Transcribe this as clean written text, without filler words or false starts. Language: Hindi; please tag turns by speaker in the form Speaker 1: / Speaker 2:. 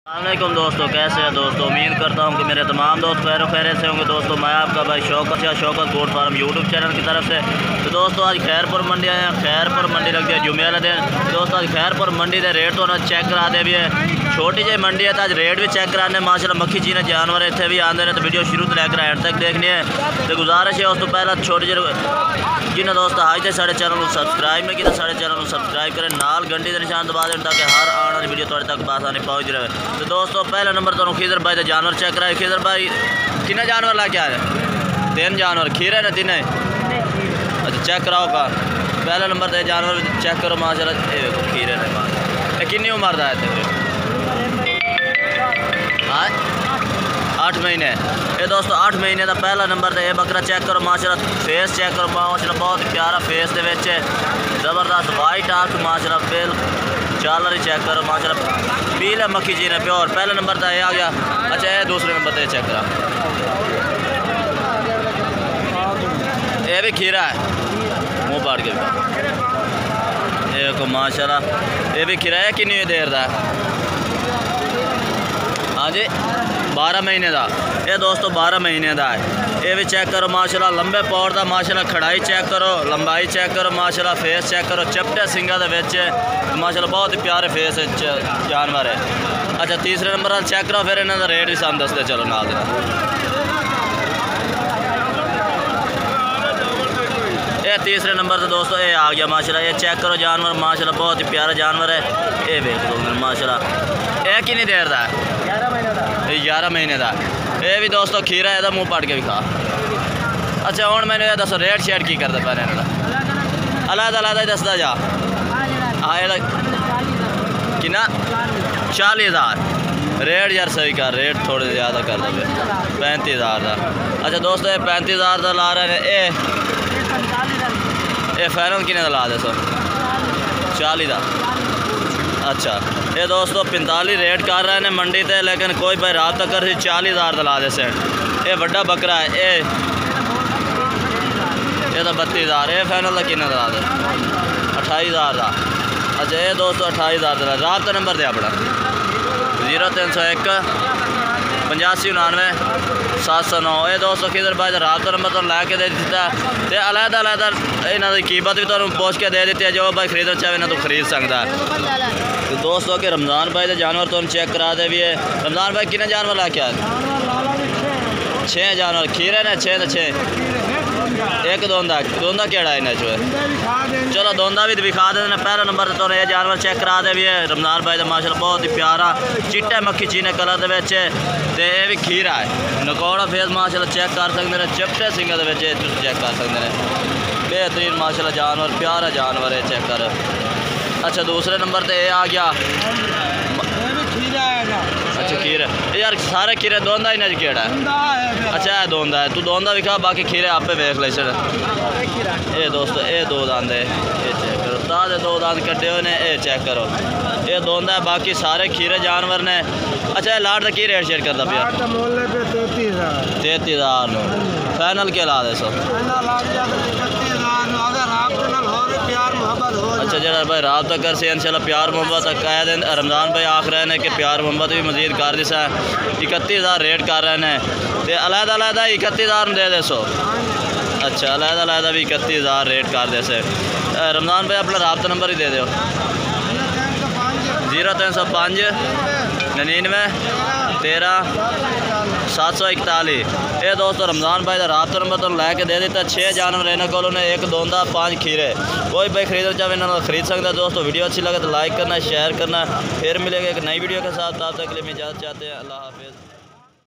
Speaker 1: अस्सलामुअलैकुम दोस्तों, कैसे हैं दोस्तों। उम्मीद करता हूं कि मेरे तमाम दोस्त खैर से होंगे। दोस्तों मैं आपका भाई Shaukat goat farm YouTube channel की तरफ से। तो दोस्तों आज खैरपुर मंडी आए हैं। खैरपुर मंडी लग गया जुमे वाले दिन। दोस्तों आज खैरपुर मंडी के रेट तो चेक करा दे भी है। छोटी जी मंडी है तो आज रेट भी चेक कराने माशाल्लाह मक्खी चीने जानवर इतने भी आते हैं। तो वीडियो शुरू तो लैकर एंड तक देखनी है। तो गुजारिश है उस तो पहला छोटी जी जिन्हें दोस्त आज तक साढ़े चैनल को सब्सक्राइब नहीं किया साढ़े चैनल को सब्सक्राइब करें, नाल घंटी का निशान दबा दें ताकि हर आने वाली वीडियो तुहाडे तक आसानी पहुँच रहे। तो दोस्तों पहला नंबर तो खिजर भाई का जानवर चेक कराए। खिजर भाई कितने जानवर लेके आ रहे? 3 जानवर खीरे ने 3। अच्छा चेक कराओ का पहला नंबर तो जानवर चेक करो माशाल्लाह। ये देखो खीरे ने माशाल्लाह। कितनी उम्र का है? 8 महीने। ये दोस्तों 8 महीने का पहला नंबर तो ये बकरा चेक करो माशाल्लाह। फेस चेक करो माशाल्लाह, बहुत प्यारा फेस दे विच जबरदस्त वाइट आँख माशाल्लाह। बिल चालर ही चेक करो माशाल्लाह। पील है मक्खी जी ने प्योर। पहला नंबर तो ये आ गया। अच्छा ये दूसरे नंबर तो ये चेक करा, ये भी खीरा है मुँह पाड़ के ये को माशाल्लाह। ये भी खीरा है। कितनी देर का? हाँ जी 12 महीने का। ये दोस्तों 12 महीने का है। ये भी चेक करो माशाल्लाह। लंबे पौर का माशाल्लाह। खड़ाई चेक करो, लंबाई चेक करो माशाल्लाह। फेस चेक करो, चपटे सिंगा दे विच माशाल्लाह। बहुत ही प्यारे फेस जानवर है। अच्छा तीसरे नंबर का चेक करो, फिर इन्हों का रेट भी सानू दसते चलो नाल। ये तीसरे नंबर से दोस्तों ये आ गया माशाल्लाह। ये चेक करो जानवर माशाल्लाह, बहुत ही प्यारा जानवर है। ये देख दो माशाल्लाह। ये कितनी देर का है? 11 महीने का। ये भी दोस्तों खीरा है, मुँह पट के भी खा। अच्छा हूँ मैंने ये दसो रेट शेट की करता पैर अलग ही दसदा जा। हाँ ये कितना? 40,000 रेट यार सही कर। रेट थोड़े ज़्यादा कर दे 35,000 का। अच्छा दोस्तों ये 35,000 का ला रहे हैं। ये फाइनल कितने का ला दे सो? 40 का। अच्छा ये दोस्तों 45 रेट कर रहे हैं मंडी से, लेकिन कोई भाई रात तक कर 40,000 का ला दे सेट। ये बड़ा बकरा है। ये तो 32,000। ये फाइनल का कितना ला दे? 28,000 का। अच्छा ये दोस्तों 28,000 का। रात का नंबर दे अपना 0301 8599 709। ये दोस्तों किधर भाई रात का नंबर तो लैके दे दिता है। तो अलग इन्हों की कीमत भी तुम पूछ के दे दी है। जो भाई खरीदना चाहे इन्हों तो खरीद सकता है। तो दोस्तों के रमज़ान भाई के जानवर तो चेक करा दे भी है। रमज़ान भाई कितने जानवर लैके आए? 6 जानवर खीरे ने 6 एक दोंदा केड़ा इन्हें जो है। चलो दोंदा भी दिखा देते हैं। पहला नंबर तो ये जानवर चेक करा दे भी है रमज़ान भाई का माशाल्लाह। बहुत ही प्यारा चिट्टे मक्खी चीने कलर के ये भी खीरा है। नकौड़ा फेस माशाल्लाह चेक कर सकते हैं। चिट्टे सिंगा चेक कर सकते हैं। बेहतरीन माशाल्लाह जानवर, प्यारा जानवर है चेक कर। अच्छा दूसरे नंबर तो ये आ गया। अच्छा खीर यार सारे खीरे दोंदा ही नहीं केड़ा है? अच्छा है दोंदा है। तू दोंदा दिखा, बाकी खीरे आपे देख ले सर। ये दोस्तों ये 2 दांद है। ये चेक करो ताज़े 2 दांद कटे हुए ने। ये चेक करो ये दोंदा है, बाकी सारे खीरे जानवर ने। अच्छा ये लाट का की रेट शेयर करता पाया? 33,000 फाइनल के ला दे सो। अच्छा जरा भाई रात तक कर से इंशाल्लाह प्यार मोहब्बत कह दें। रमज़ान भाई आख रहे हैं कि प्यार मोहब्बत भी मजीद कर दिसा है। 31,000 रेट कर रहे हैं। तो अलग 31,000 दे दे सो। अच्छा अलग भी 31,000 रेट कर दे से। रमज़ान भाई अपना राब्ता नंबर ही दे दो 0305 99 13 741। ये दोस्तों रमज़ान भाई का राब्ता नंबर तो लैके दे दिता। 6 जानवर इन्होंने को 1 दोंदा 5 खीरे। कोई भाई खरीदना चाहे इन्होंने खरीद सकता है। दोस्तों वीडियो अच्छी लगे तो लाइक करना, शेयर करना। फिर मिलेगा एक नई वीडियो के साथ। तब तक के लिए मैं इजाज़त चाहते हैं। अल्लाह हाफिज़।